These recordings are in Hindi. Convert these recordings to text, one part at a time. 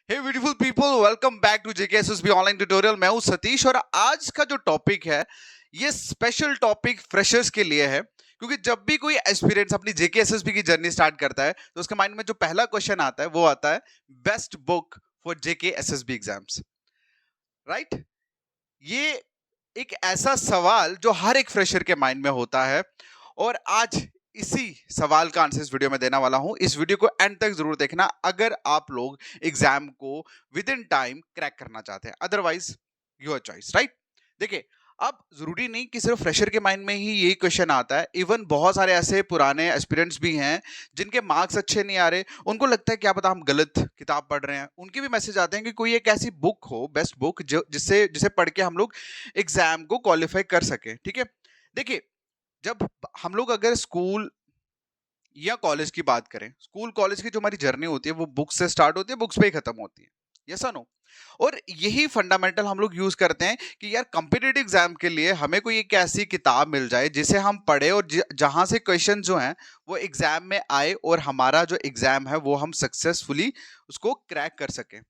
Hey beautiful people, welcome back to JKSSB online tutorial. मैं हूं सतीश और आज का जो टॉपिक है ये स्पेशल टॉपिक फ्रेशर्स के लिए है, क्योंकि जब भी कोई एस्पिरेंट्स अपनी जेकेएसएसबी की जर्नी स्टार्ट करता है तो उसके माइंड में जो पहला क्वेश्चन आता है वो आता है best book for JKSSB exams, right? ये एक ऐसा सवाल जो हर एक फ्रेशर के माइंड में होता है और आज इसी सवाल का आंसर इस वीडियो में देने वाला हूं। इस वीडियो को एंड तक जरूर देखना अगर आप लोग एग्जाम को विद इन टाइम क्रैक करना चाहते हैं, अदरवाइज योर चॉइस, राइट? देखिए, अब जरूरी नहीं कि सिर्फ फ्रेशर के माइंड में ही यही क्वेश्चन आता है। इवन बहुत सारे ऐसे पुराने एस्पिरेंट्स भी हैं जिनके मार्क्स अच्छे नहीं आ रहे, उनको लगता है क्या पता हम गलत किताब पढ़ रहे हैं। उनके भी मैसेज आते हैं कि कोई एक ऐसी बुक हो, बेस्ट बुक, जो जिससे जिसे पढ़ के हम लोग एग्जाम को क्वालिफाई कर सके। ठीक है, देखिए, जब हम लोग अगर स्कूल या कॉलेज की बात करें, स्कूल कॉलेज की जो हमारी जर्नी होती है वो बुक्स से स्टार्ट होती है, बुक्स पे ही खत्म होती है, यस और नो? और यही फंडामेंटल हम लोग यूज करते हैं कि यार कंपिटिटिव एग्जाम के लिए हमें कोई एक ऐसी किताब मिल जाए जिसे हम पढ़े और जहां से क्वेश्चन जो हैं वो एग्जाम में आए और हमारा जो एग्जाम है वो हम सक्सेसफुली उसको क्रैक कर सकें।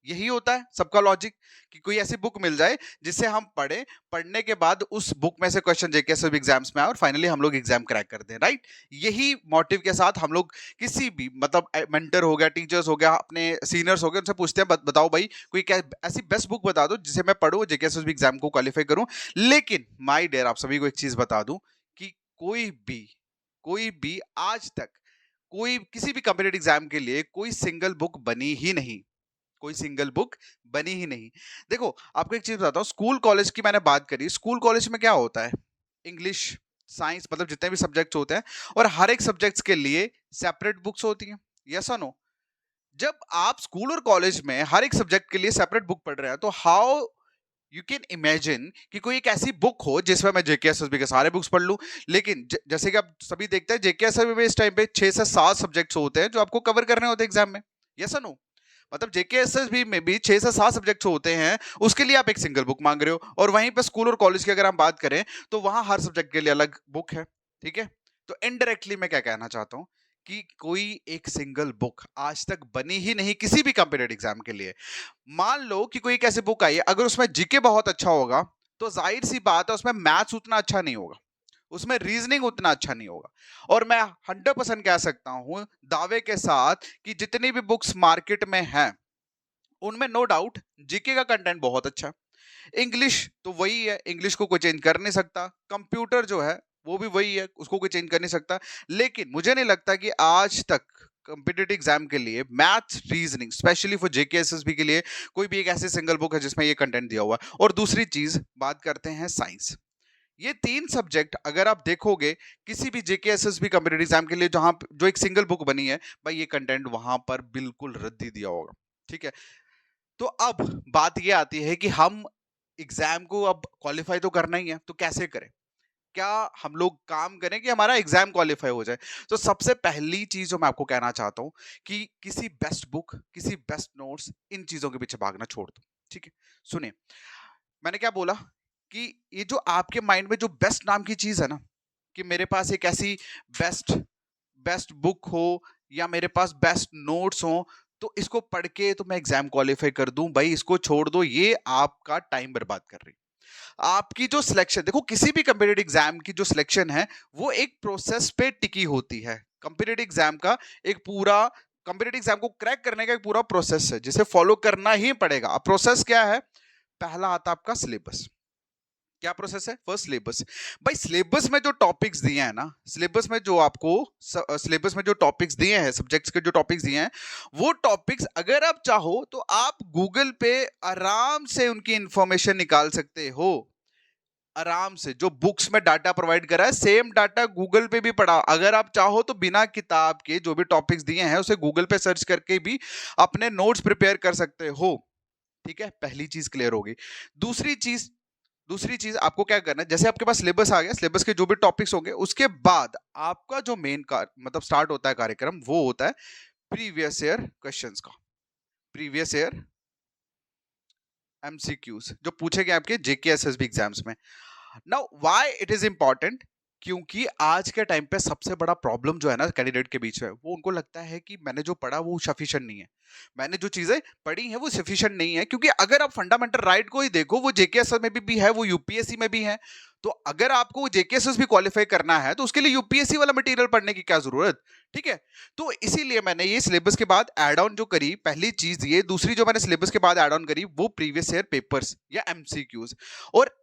यही होता है सबका लॉजिक कि कोई ऐसी बुक मिल जाए जिससे हम पढ़े, पढ़ने के बाद उस बुक में से क्वेश्चन जेके सब एग्जाम्स में आए और फाइनली हम लोग एग्जाम क्रैक कर दें, राइट? यही मोटिव के साथ हम लोग किसी भी मतलब मेंटर हो गया, टीचर्स हो गया, अपने सीनियर्स हो गए, उनसे पूछते हैं बताओ भाई कोई ऐसी बेस्ट बुक बता दो जिसे मैं पढ़ूं, जेके सब एग्जाम को क्वालिफाई करूं। लेकिन माई डियर, आप सभी को एक चीज बता दूं कि कोई भी आज तक कोई किसी भी कम्पिटेटिव एग्जाम के लिए कोई सिंगल बुक बनी ही नहीं, कोई सिंगल बुक बनी ही नहीं। देखो, आपको एक चीज बताता हूँ, स्कूल कॉलेज की मैंने बात करी, स्कूल कॉलेज में क्या होता है, इंग्लिश, साइंस, मतलब जितने भी सब्जेक्ट्स होते हैं और हर एक सब्जेक्ट्स के लिए सेपरेट बुक्स होती हैं, यस और नो? जब आप स्कूल और कॉलेज में हर एक सब्जेक्ट के लिए सेपरेट बुक पढ़ रहे हैं तो हाउ यू कैन इमेजिन कि कोई एक ऐसी बुक हो जिसमें मैं जेकेएसएसबी के सारे बुक्स पढ़ लूं। लेकिन जैसे कि आप सभी देखते हैं जेकेएसएसबी में इस टाइम पे 6 से 7 सब्जेक्ट्स होते हैं जो आपको कवर करने होते हैं एग्जाम में, यस और नो? मतलब जेकेएसएसबी में भी 6 से 7 सब्जेक्ट्स होते हैं, उसके लिए आप एक सिंगल बुक मांग रहे हो। और वहीं पे स्कूल और कॉलेज की अगर हम बात करें तो वहां हर सब्जेक्ट के लिए अलग बुक है, ठीक है? तो इनडायरेक्टली मैं क्या कहना चाहता हूं कि कोई एक सिंगल बुक आज तक बनी ही नहीं किसी भी कंप्यूटर एग्जाम के लिए। मान लो कि कोई एक ऐसी बुक आई है, अगर उसमें जीके बहुत अच्छा होगा तो जाहिर सी बात है उसमें मैथ्स उतना अच्छा नहीं होगा, उसमें रीजनिंग उतना अच्छा नहीं होगा। और मैं 100% कह सकता हूं दावे के साथ कि जितनी भी बुक्स मार्केट में हैं उनमें नो डाउट जीके का कंटेंट बहुत अच्छा है। इंग्लिश तो वही है, इंग्लिश को कोई चेंज कर नहीं सकता। कंप्यूटर जो है वो भी वही है, उसको कोई चेंज कर नहीं सकता। लेकिन मुझे नहीं लगता कि आज तक कंपिटिटिव एग्जाम के लिए maths, reasoning, specially for JKSSB के लिए कोई भी एक ऐसी सिंगल बुक है जिसमें ये कंटेंट दिया हुआ है। और दूसरी चीज बात करते हैं साइंस। ये तीन सब्जेक्ट अगर आप देखोगे किसी भी जेकेएसएसबी कंपिटिटिव एग्जाम के लिए जहां जो एक सिंगल बुक बनी है, भाई ये कंटेंट वहां पर बिल्कुल रद्दी दिया होगा, ठीक है? तो अब बात ये आती है कि हम एग्जाम को अब क्वालिफाई तो करना ही है, तो कैसे करें? क्या हम लोग काम करें कि हमारा एग्जाम क्वालिफाई हो जाए? तो सबसे पहली चीज जो मैं आपको कहना चाहता हूं कि किसी बेस्ट बुक, किसी बेस्ट नोट्स, इन चीजों के पीछे भागना छोड़ दो, ठीक है? सुनिए, मैंने क्या बोला कि ये जो आपके माइंड में जो बेस्ट नाम की चीज है ना, कि मेरे पास एक ऐसी बेस्ट बेस्ट बुक हो या मेरे पास बेस्ट नोट्स हो तो इसको पढ़ के तो मैं एग्जाम क्वालिफाई कर दूं, भाई इसको छोड़ दो, ये आपका टाइम बर्बाद कर रही है। आपकी जो सिलेक्शन, देखो किसी भी कंपिटिटिव एग्जाम की जो सिलेक्शन है वो एक प्रोसेस पे टिकी होती है। कंपिटिटिव एग्जाम का एक पूरा, कंपिटिटिव एग्जाम को क्रैक करने का एक पूरा प्रोसेस है जिसे फॉलो करना ही पड़ेगा। अब प्रोसेस क्या है? पहला आता आपका सिलेबस। क्या प्रोसेस है? First syllabus. भाई सिलेबस में जो टॉपिक्स दिए हैं ना, सिलेबस में जो आपको सिलेबस में जो टॉपिक्स दिए हैं, सब्जेक्ट्स के जो टॉपिक्स दिए हैं, वो टॉपिक्स अगर आप चाहो तो आप गूगल पे आराम से उनकी इंफॉर्मेशन निकाल सकते हो। आराम से जो बुक्स में डाटा प्रोवाइड करा है सेम डाटा गूगल पे भी पड़ा। अगर आप चाहो तो बिना किताब के जो भी टॉपिक्स दिए हैं उसे गूगल पे सर्च करके भी अपने नोट्स प्रिपेयर कर सकते हो, ठीक है? पहली चीज क्लियर होगी। दूसरी चीज, दूसरी चीज आपको क्या करना है, जैसे आपके पास सिलेबस आ गया, सिलेबस के जो भी टॉपिक्स होंगे उसके बाद आपका जो मेन मतलब स्टार्ट होता है कार्यक्रम, वो होता है प्रीवियस ईयर क्वेश्चंस का, प्रीवियस ईयर एमसीक्यूज जो पूछे गए आपके जेकेएसएसबी एग्जाम्स में। Now why it is important? क्योंकि आज के टाइम पे सबसे बड़ा प्रॉब्लम जो है ना कैंडिडेट के बीच में, वो उनको लगता है कि मैंने जो पढ़ा वो सफिशिएंट नहीं है, मैंने जो चीजें पढ़ी हैं वो सफिशिएंट नहीं है। क्योंकि अगर आप फंडामेंटल राइट को ही देखो, वो जेकेएसएस में भी है, वो यूपीएससी में भी है। तो अगर आपको जेकेएसएस भी क्वालिफाई करना है तो उसके लिए यूपीएससी वाला मटेरियल पढ़ने की क्या जरूरत, ठीक है। तो इसीलिए मैंने ये सिलेबस के बाद एड ऑन जो करी, पहली चीज ये, दूसरी जो मैंने सिलेबस के बाद एड ऑन करी वो प्रीवियस ईयर पेपर्स या एमसीक्यूज। और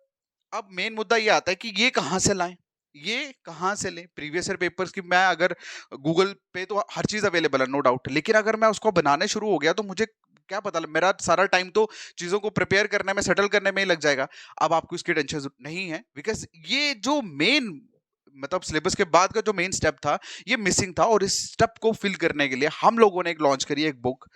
अब मेन मुद्दा ये आता है कि ये कहां से लाएं, ये कहां से लें प्रीवियस ईयर पेपर्स की। मैं अगर गूगल पे तो हर चीज अवेलेबल है, नो डाउट, लेकिन अगर मैं उसको बनाने शुरू हो गया तो मुझे क्या पता, मेरा सारा टाइम तो चीजों को प्रिपेयर करने में, सेटल करने में ही लग जाएगा। अब आपको इसकी टेंशन नहीं है, बिकॉज ये जो मेन मतलब सिलेबस के बाद का जो मेन स्टेप था ये मिसिंग था। और इस स्टेप को फिल करने के लिए हम लोगों ने एक लॉन्च करी एक बुक,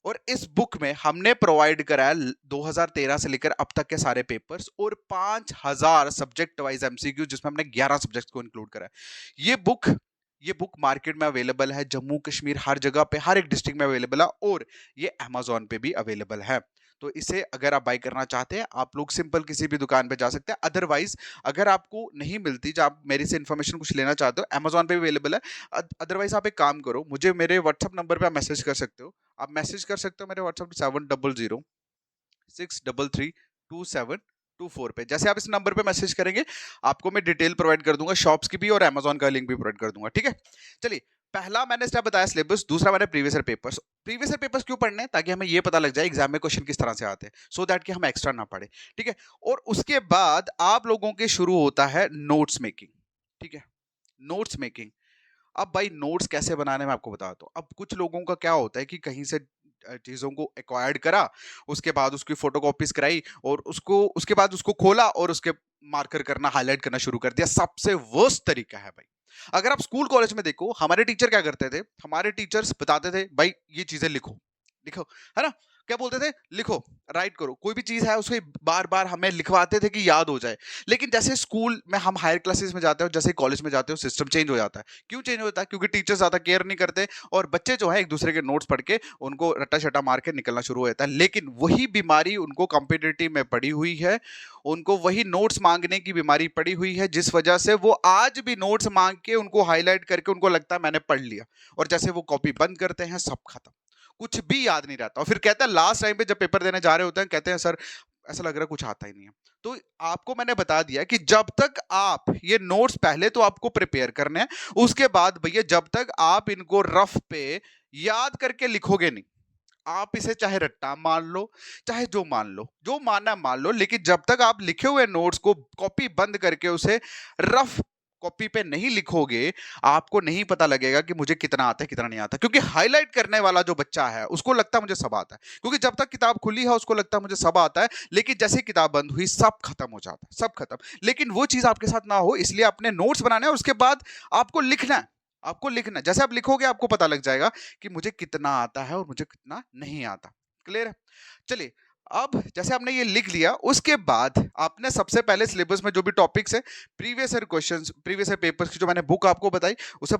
और इस बुक में हमने प्रोवाइड कराया 2013 से लेकर अब तक के सारे पेपर्स और 5000 सब्जेक्ट वाइज एमसीक्यू, जिसमें हमने 11 सब्जेक्ट्स को इंक्लूड करा है। ये बुक मार्केट में अवेलेबल है, जम्मू कश्मीर हर जगह पे, हर एक डिस्ट्रिक्ट में अवेलेबल है, और ये अमेजोन पे भी अवेलेबल है। तो इसे अगर आप बाई करना चाहते हैं, आप लोग सिंपल किसी भी दुकान पे जा सकते हैं। अदरवाइज अगर आपको नहीं मिलती, जब आप मेरे से इन्फॉर्मेशन कुछ लेना चाहते हो, अमेजोन पे भी अवेलेबल है। अदरवाइज आप एक काम करो, मुझे मेरे व्हाट्सअप नंबर पे आप मैसेज कर सकते हो। आप मैसेज कर सकते हो मेरे व्हाट्सअप 7006332724 पे। जैसे आप इस नंबर पे मैसेज करेंगे, आपको मैं डिटेल प्रोवाइड कर दूंगा शॉप्स की भी, और अमेजोन का लिंक भी प्रोवाइड कर दूंगा, ठीक है। चलिए, पहला मैंने स्टेप बताया सिलेबस, दूसरा मैंने previous year papers. Previous year papers क्यों पढ़ने हैं? ताकि हमें ये पता लग जाए एग्जाम में क्वेश्चन किस तरह से आते हैं, सो दैट कि हम एक्स्ट्रा ना पढ़े, ठीक है। और उसके बाद आप लोगों के शुरू होता है नोट्स मेकिंग, ठीक है। नोट्स मेकिंग, अब भाई नोट्स कैसे बनाने में आपको बताता हूँ। अब कुछ लोगों का क्या होता है कि कहीं से चीजों को एक्वायर्ड करा, उसके बाद उसकी फोटोकॉपीज कराई, और उसके बाद उसको खोला और उसके मार्कर करना, हाईलाइट करना शुरू कर दिया। सबसे वर्स्ट तरीका है भाई। अगर आप स्कूल कॉलेज में देखो, हमारे टीचर क्या करते थे, हमारे टीचर्स बताते थे भाई ये चीजें लिखो, लिखो, है ना। क्या बोलते थे? लिखो, राइट करो, कोई भी चीज है उसको बार बार हमें लिखवाते थे कि याद हो जाए। लेकिन जैसे स्कूल में हम हायर क्लासेस में जाते हो, जैसे कॉलेज में जाते हो, सिस्टम चेंज हो जाता है। क्यों चेंज होता है? क्योंकि टीचर ज्यादा केयर नहीं करते, और बच्चे जो है एक दूसरे के नोट्स पढ़ के उनको रट्टा शट्टा मार के निकलना शुरू हो जाता है। लेकिन वही बीमारी उनको कॉम्पिटिटिव में पड़ी हुई है, उनको वही नोट्स मांगने की बीमारी पड़ी हुई है, जिस वजह से वो आज भी नोट्स मांग के उनको हाईलाइट करके उनको लगता है मैंने पढ़ लिया, और जैसे वो कॉपी बंद करते हैं सब खत्म, कुछ भी याद नहीं रहता। और फिर कहता है लास्ट टाइम पे जब पेपर देने जा रहे होते हैं, कहते हैं सर ऐसा लग रहा है कुछ आता ही नहीं है। तो आपको मैंने बता दिया कि जब तक आप ये नोट्स पहले तो आपको प्रिपेयर करने हैं, उसके बाद भैया जब तक आप इनको रफ पे याद करके लिखोगे नहीं, आप इसे चाहे रट्टा मान लो, चाहे जो मान लो, जो मानना मान लो, लेकिन जब तक आप लिखे हुए नोट्स को कॉपी बंद करके उसे रफ कॉपी पे नहीं लिखोगे, आपको नहीं पता लगेगा कि मुझे कितना आता है कितना नहीं आता। क्योंकि हाईलाइट करने वाला जो बच्चा है उसको लगता है मुझे सब आता है, क्योंकि जब तक किताब खुली है उसको लगता है मुझे सब आता है, लेकिन जैसे किताब बंद हुई सब खत्म हो जाता है, सब खत्म। लेकिन वो चीज आपके साथ ना हो, इसलिए अपने नोट्स बनाने हैं, उसके बाद आपको लिखना है। आपको लिखना, जैसे आप लिखोगे आपको पता लग जाएगा कि मुझे कितना आता है और मुझे कितना नहीं आता। क्लियर है? चलिए, अब जैसे आपने ये लिख लिया, उसके बाद आपने सबसे पहले सिलेबस में जो भी टॉपिक्स है, previous year questions, previous year papers की जो मैंने बुक आपको बताई, उसे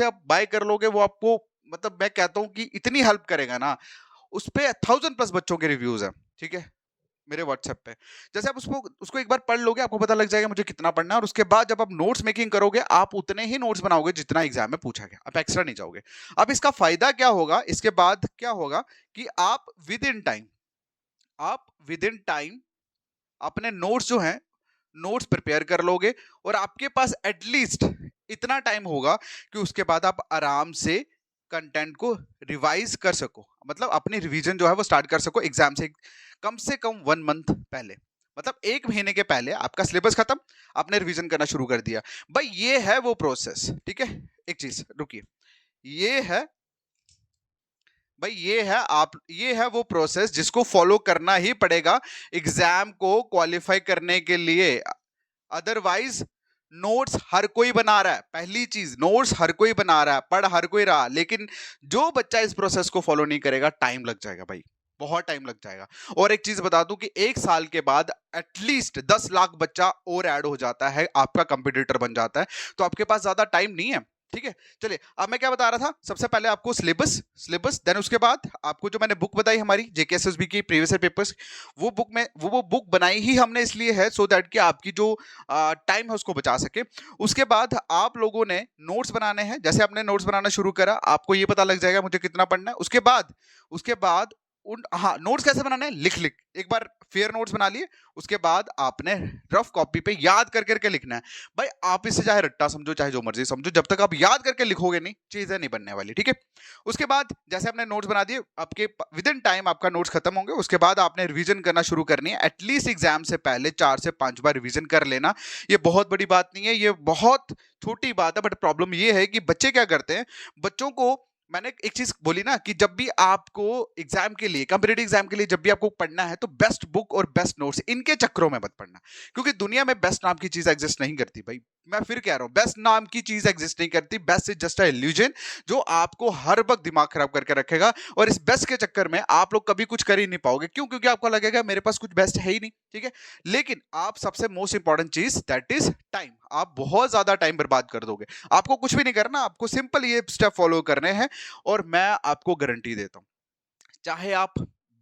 आप बाय कर लोगे। वो आपको मतलब मैं कहता हूं कि इतनी हेल्प करेगा ना, उस पे 1000+ बच्चों के रिव्यूज है, ठीक है, मेरे व्हाट्सएप पे। जैसे आप उसको एक बार पढ़ लोगे, आपको पता लग जाएगा मुझे कितना पढ़ना है, और उसके बाद जब आप नोट्स मेकिंग करोगे, आप उतने ही नोट्स बनाओगे जितना एग्जाम में पूछा गया, आप एक्स्ट्रा नहीं जाओगे। अब इसका फायदा क्या होगा, इसके बाद क्या होगा कि आप विद इन टाइम अपने नोट्स जो हैं, नोट्स प्रिपेयर कर लोगे, और आपके पास एटलीस्ट इतना टाइम होगा कि उसके बाद आप आराम से कंटेंट को रिवाइज कर सको, मतलब अपनी रिवीजन जो है वो स्टार्ट कर सको एग्जाम से कम 1 मंथ पहले, मतलब 1 महीने के पहले आपका सिलेबस खत्म, आपने रिवीजन करना शुरू कर दिया। भाई ये है वो प्रोसेस, ठीक है। एक चीज रुकिए, ये है भाई, ये है वो प्रोसेस जिसको फॉलो करना ही पड़ेगा एग्जाम को क्वालिफाई करने के लिए। अदरवाइज नोट्स हर कोई बना रहा है, पहली चीज नोट्स हर कोई बना रहा है, पढ़ हर कोई रहा, लेकिन जो बच्चा इस प्रोसेस को फॉलो नहीं करेगा, टाइम लग जाएगा भाई, बहुत टाइम लग जाएगा। और एक चीज बता दूं कि 1 साल के बाद एटलीस्ट 10 लाख बच्चा और ऐड हो जाता है, आपका कंपटीटर बन जाता है। तो आपके पास ज्यादा टाइम नहीं है, ठीक है। चलिए अब मैं क्या बता रहा था, सबसे पहले आपको सिलेबस सिलेबस देन उसके बाद आपको जो मैंने बुक बताई हमारी जेकेएसएसबी की प्रीवियस ईयर पेपर्स, वो बुक में वो बुक बनाई ही हमने इसलिए है सो दैट कि आपकी जो टाइम है उसको बचा सके। उसके बाद आप लोगों ने नोट्स बनाने हैं, जैसे आपने नोट्स बनाना शुरू करा आपको ये पता लग जाएगा मुझे कितना पढ़ना है। उसके बाद उन हाँ नोट्स कैसे बनाने हैं, लिख लिख एक बार फेयर नोट्स बना लिए, उसके बाद आपने रफ कॉपी पे याद कर करके लिखना है। भाई आप इसे चाहे रट्टा समझो चाहे जो मर्जी समझो, जब तक आप याद करके लिखोगे नहीं चीजें नहीं बनने वाली, ठीक है। उसके बाद जैसे आपने नोट्स बना दिए, आपके विद इन टाइम आपका नोट्स खत्म होंगे, उसके बाद आपने रिवीजन करना शुरू करनी है। एटलीस्ट एग्जाम से पहले 4 से 5 बार रिवीजन कर लेना। ये बहुत बड़ी बात नहीं है, ये बहुत छोटी बात है, बट प्रॉब्लम ये है कि बच्चे क्या करते हैं, बच्चों को मैंने एक चीज बोली ना कि जब भी आपको एग्जाम के लिए, कॉम्पिटिटिव एग्जाम के लिए जब भी आपको पढ़ना है तो बेस्ट बुक और बेस्ट नोट्स इनके चक्करों में मत पढ़ना, क्योंकि दुनिया में बेस्ट नाम की चीज एग्जिस्ट नहीं करती भाई। मैं फिर कह रहा हूं बेस्ट नाम की चीज एग्जिस्ट नहीं करती। Best is just a illusion जो आपको हर वक्त दिमाग खराब करके रखेगा, और इस बेस्ट के चक्कर में आप लोग कभी कुछ कर ही नहीं पाओगे। क्यों? क्योंकि आपको लगेगा मेरे पास कुछ बेस्ट है ही नहीं, ठीक है। लेकिन आप सबसे मोस्ट इंपॉर्टेंट चीज दैट इज टाइम, आप बहुत ज्यादा टाइम बर्बाद कर दोगे। आपको कुछ भी नहीं करना, आपको सिंपल ये स्टेप फॉलो करने हैं, और मैं आपको गारंटी देता हूं, चाहे आप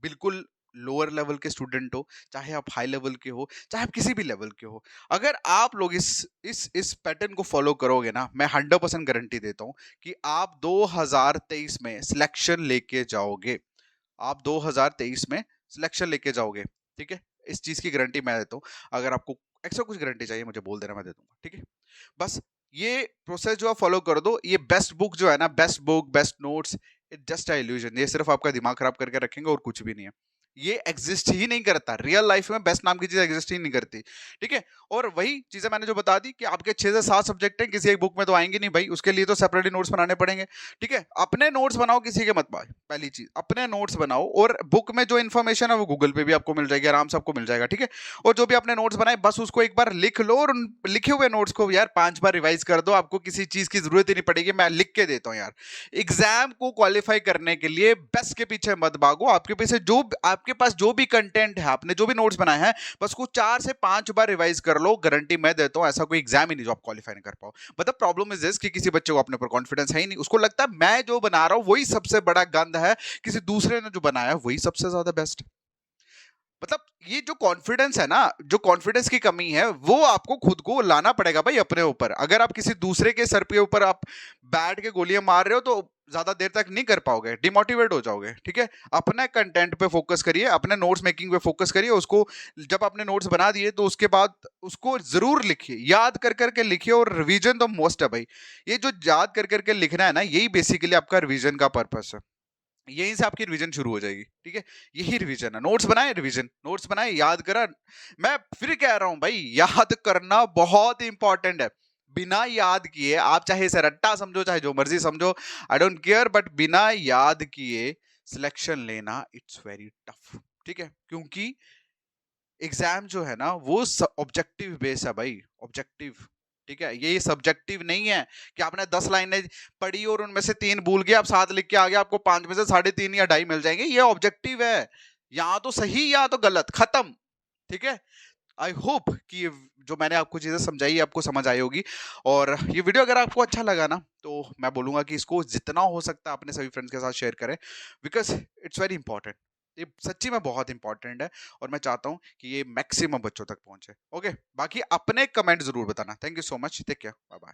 बिल्कुल लोअर लेवल के स्टूडेंट हो, चाहे आप हाई लेवल के हो, चाहे आप किसी भी लेवल के हो, अगर आप लोग इस पैटर्न को फॉलो करोगे ना, मैं 100% गारंटी देता हूं कि आप 2023 में सिलेक्शन लेके जाओगे। आप 2023 में सिलेक्शन लेके जाओगे, ठीक है। इस चीज की गारंटी मैं देता हूं। अगर आपको एक्स्ट्रा कुछ गारंटी चाहिए मुझे बोल देना, मैं दे दूंगा, ठीक है। बस ये प्रोसेस जो आप फॉलो कर दो, ये बेस्ट बुक जो है ना, best book best notes, it just a illusion, ये सिर्फ आपका दिमाग खराब करके रखेंगे और कुछ भी नहीं है। ये एग्जिस्ट ही नहीं करता रियल लाइफ में, बेस्ट नाम की चीज एग्जिस्ट ही नहीं करती, ठीक है। और वही चीजें मैंने जो बता दी कि आपके 6 से 7 सब्जेक्ट हैं, किसी एक बुक में तो आएंगे नहीं भाई, उसके लिए तो सेपरेटली नोट्स बनाने पड़ेंगे, ठीक है। अपने नोट्स बनाओ, किसी के मत पाओ, पहली चीज अपने नोट्स बनाओ, और बुक में जो इन्फॉर्मेशन है वो गूगल पे भी आपको मिल जाएगी, आराम से आपको मिल जाएगा, ठीक है। और जो भी आपने नोट्स बनाए बस उसको एक बार लिख लो, और उन लिखे हुए नोट्स को यार 5 बार रिवाइज कर दो, आपको किसी चीज की जरूरत ही नहीं पड़ेगी। मैं लिख के देता हूँ यार, एग्जाम को क्वालिफाई करने के लिए बेस्ट के पीछे मत भागो, आपके पीछे जो आपके पास जो भी कंटेंट है, आपने जो भी नोट्स बनाए हैं, बस को 4 से 5 बार रिवाइज कर लो, गारंटी मैं देता हूं ऐसा कोई एग्जाम ही नहीं जो आप क्वालिफाई नहीं कर पाओ। मतलब प्रॉब्लम इज दिस कि किसी बच्चे को अपने पर कॉन्फिडेंस है ही नहीं, उसको लगता है मैं जो बना रहा हूं वही सबसे बड़ा गंद है, किसी दूसरे ने जो बनाया वही सबसे ज्यादा बेस्ट। मतलब ये जो कॉन्फिडेंस है ना, जो कॉन्फिडेंस की कमी है, वो आपको खुद को लाना पड़ेगा भाई अपने ऊपर। अगर आप किसी दूसरे के सर पे ऊपर आप बैठ के गोलियां मार रहे हो तो ज्यादा देर तक नहीं कर पाओगे, डिमोटिवेट हो जाओगे, ठीक है। अपने कंटेंट पे फोकस करिए, अपने नोट्स मेकिंग पे फोकस करिए, उसको जब आपने नोट्स बना दिए तो उसके बाद उसको जरूर लिखिए, याद कर करके लिखिए, और रिवीजन तो मोस्ट है भाई। ये जो याद कर करके लिखना है ना, यही बेसिकली आपका रिवीजन का पर्पस है, यहीं से आपकी रिवीजन शुरू हो जाएगी, ठीक है। यही रिवीजन है, नोट्स बनाए रिवीजन, नोट्स बनाए याद करा। मैं फिर कह रहा हूं भाई, याद करना बहुत इंपॉर्टेंट है। बिना याद किए आप चाहे इसे रट्टा समझो चाहे जो मर्जी समझो, आई डोंट केयर, बट बिना याद किए सिलेक्शन लेना इट्स वेरी टफ, ठीक है। क्योंकि एग्जाम जो है ना वो ऑब्जेक्टिव बेस है भाई, ऑब्जेक्टिव, ठीक है। ये सब्जेक्टिव नहीं है कि आपने 10 लाइनें पढ़ी और उनमें से 3 भूल गए, आप 7 लिख के आ गए, आपको 5 में से 3.5 या 2.5 मिल जाएंगे। ये ऑब्जेक्टिव है, या तो सही या तो गलत, खत्म, ठीक है। आई होप कि ये जो मैंने आपको चीजें समझाई आपको समझ आई होगी। और ये वीडियो अगर आपको अच्छा लगा ना, तो मैं बोलूंगा कि इसको जितना हो सकता है अपने सभी फ्रेंड्स के साथ शेयर करें, बिकॉज इट्स वेरी इंपॉर्टेंट। ये सच्ची में बहुत इंपॉर्टेंट है, और मैं चाहता हूं कि ये मैक्सिमम बच्चों तक पहुंचे। ओके, बाकी अपने कमेंट जरूर बताना। Thank you so much, take care, bye bye.